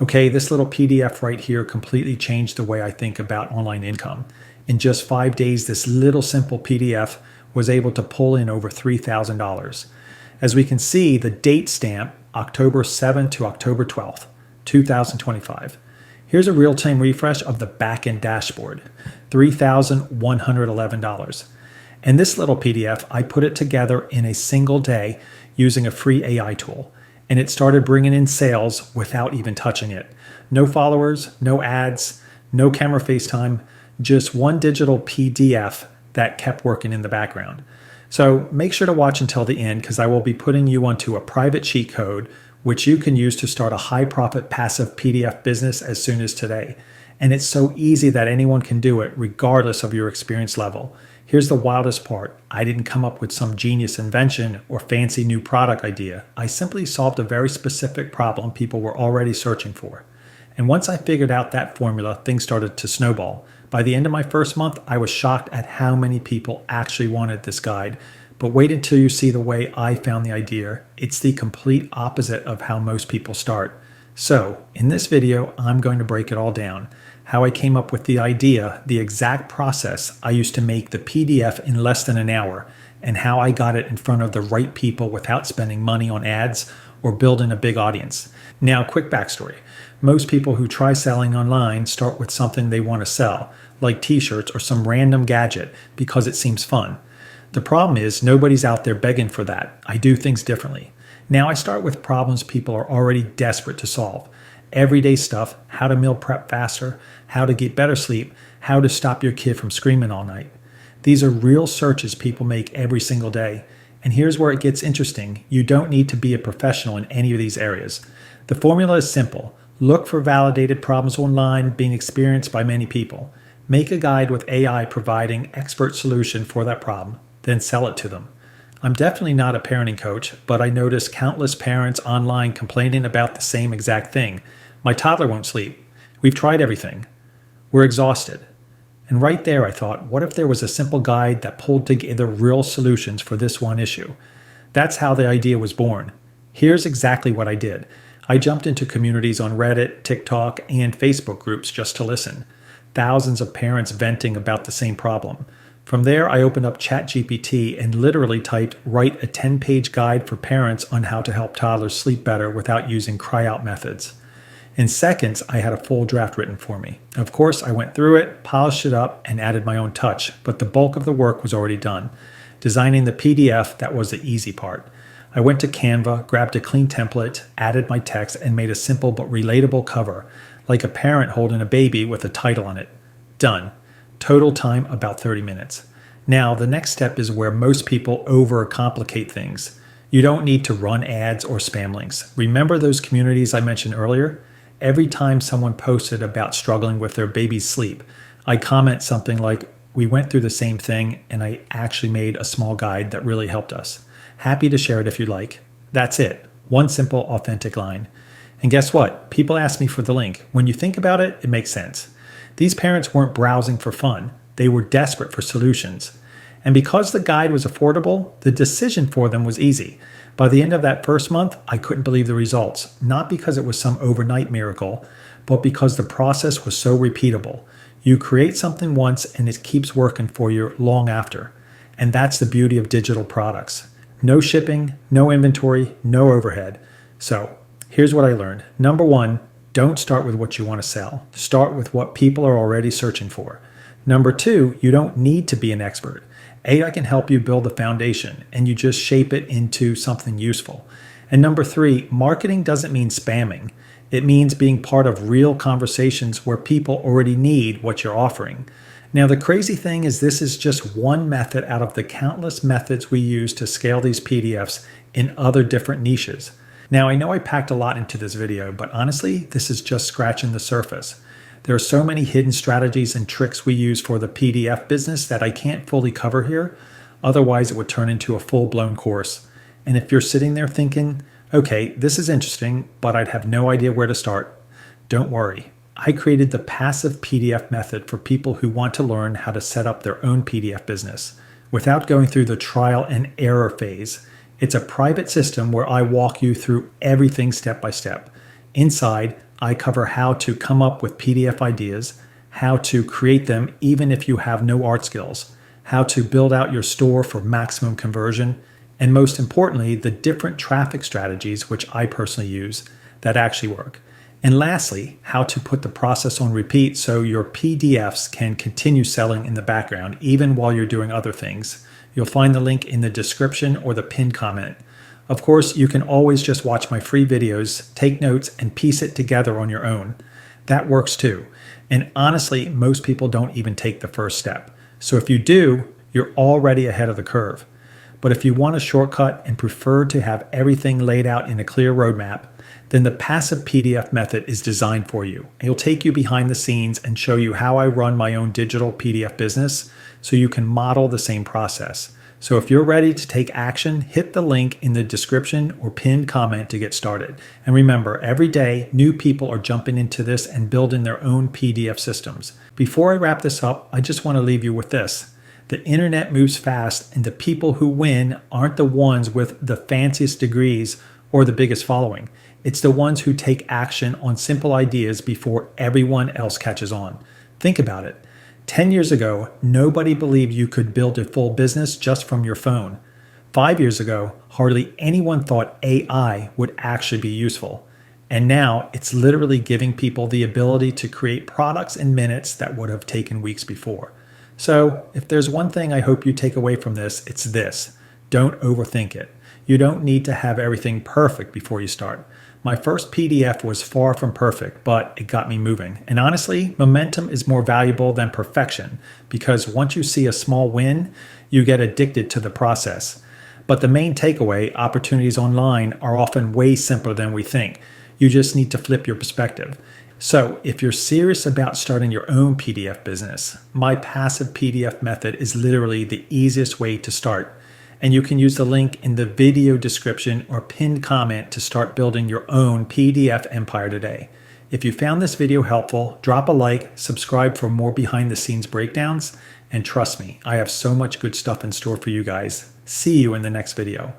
Okay, this little PDF right here completely changed the way I think about online income. In just 5 days, this little simple PDF was able to pull in over $3,000. As we can see, the date stamp, October 7th to October 12th, 2025. Here's a real-time refresh of the back-end dashboard, $3,111. And this little PDF, I put it together in a single day using a free AI tool. And it started bringing in sales without even touching it. No followers, no ads, no camera FaceTime, just one digital PDF that kept working in the background. So make sure to watch until the end because I will be putting you onto a private cheat code which you can use to start a high-profit passive PDF business as soon as today. And it's so easy that anyone can do it regardless of your experience level. Here's the wildest part. I didn't come up with some genius invention or fancy new product idea. I simply solved a very specific problem people were already searching for. And once I figured out that formula, things started to snowball. By the end of my first month, I was shocked at how many people actually wanted this guide. But wait until you see the way I found the idea. It's the complete opposite of how most people start. So, in this video, I'm going to break it all down. How I came up with the idea, the exact process I used to make the PDF in less than an hour, and how I got it in front of the right people without spending money on ads or building a big audience. Now, quick backstory. Most people who try selling online start with something they want to sell, like t-shirts or some random gadget, because it seems fun. The problem is nobody's out there begging for that. I do things differently. Now I start with problems people are already desperate to solve. Everyday stuff, how to meal prep faster, how to get better sleep, how to stop your kid from screaming all night. These are real searches people make every single day. And here's where it gets interesting. You don't need to be a professional in any of these areas. The formula is simple. Look for validated problems online being experienced by many people. Make a guide with AI providing expert solution for that problem, then sell it to them. I'm definitely not a parenting coach, but I notice countless parents online complaining about the same exact thing. My toddler won't sleep. We've tried everything. We're exhausted. And right there I thought, what if there was a simple guide that pulled together real solutions for this one issue? That's how the idea was born. Here's exactly what I did. I jumped into communities on Reddit, TikTok, and Facebook groups just to listen. Thousands of parents venting about the same problem. From there, I opened up ChatGPT and literally typed, write a 10-page guide for parents on how to help toddlers sleep better without using cry-out methods. In seconds, I had a full draft written for me. Of course, I went through it, polished it up, and added my own touch, but the bulk of the work was already done. Designing the PDF, that was the easy part. I went to Canva, grabbed a clean template, added my text, and made a simple but relatable cover, like a parent holding a baby with a title on it. Done. Total time about 30 minutes. Now, the next step is where most people overcomplicate things. You don't need to run ads or spam links. Remember those communities I mentioned earlier? Every time someone posted about struggling with their baby's sleep, I comment something like, we went through the same thing and I actually made a small guide that really helped us. Happy to share it if you'd like. That's it. One simple, authentic line. And guess what? People ask me for the link. When you think about it, it makes sense. These parents weren't browsing for fun. They were desperate for solutions. And because the guide was affordable, the decision for them was easy. By the end of that first month, I couldn't believe the results. Not because it was some overnight miracle, but because the process was so repeatable. You create something once and it keeps working for you long after. And that's the beauty of digital products. No shipping, no inventory, no overhead. So here's what I learned. Number one, don't start with what you want to sell. Start with what people are already searching for. Number two, you don't need to be an expert. AI can help you build the foundation and you just shape it into something useful. And number three, marketing doesn't mean spamming. It means being part of real conversations where people already need what you're offering. Now, the crazy thing is this is just one method out of the countless methods we use to scale these PDFs in other different niches. Now, I know I packed a lot into this video, but honestly, this is just scratching the surface. There are so many hidden strategies and tricks we use for the PDF business that I can't fully cover here. Otherwise, it would turn into a full-blown course. And if you're sitting there thinking, okay, this is interesting, but I'd have no idea where to start, don't worry. I created the passive PDF method for people who want to learn how to set up their own PDF business without going through the trial and error phase. It's a private system where I walk you through everything step by step. Inside, I cover how to come up with PDF ideas, how to create them even if you have no art skills, how to build out your store for maximum conversion, and most importantly, the different traffic strategies, which I personally use, that actually work. And lastly, how to put the process on repeat so your PDFs can continue selling in the background even while you're doing other things. You'll find the link in the description or the pinned comment. Of course, you can always just watch my free videos, take notes, and piece it together on your own. That works too. And honestly, most people don't even take the first step. So if you do, you're already ahead of the curve. But if you want a shortcut and prefer to have everything laid out in a clear roadmap, then the passive PDF method is designed for you. It'll take you behind the scenes and show you how I run my own digital PDF business so you can model the same process. So if you're ready to take action, hit the link in the description or pinned comment to get started. And remember, every day, new people are jumping into this and building their own PDF systems. Before I wrap this up, I just want to leave you with this. The internet moves fast, and the people who win aren't the ones with the fanciest degrees or the biggest following. It's the ones who take action on simple ideas before everyone else catches on. Think about it. 10 years ago, nobody believed you could build a full business just from your phone. 5 years ago, hardly anyone thought AI would actually be useful. And now it's literally giving people the ability to create products in minutes that would have taken weeks before. So if there's one thing I hope you take away from this, it's this. Don't overthink it. You don't need to have everything perfect before you start. My first PDF was far from perfect, but it got me moving. And honestly, momentum is more valuable than perfection because once you see a small win, you get addicted to the process. But the main takeaway, opportunities online are often way simpler than we think. You just need to flip your perspective. So if you're serious about starting your own PDF business, my passive PDF method is literally the easiest way to start. And you can use the link in the video description or pinned comment to start building your own PDF empire today. If you found this video helpful, drop a like, subscribe for more behind the scenes breakdowns, and trust me, I have so much good stuff in store for you guys. See you in the next video.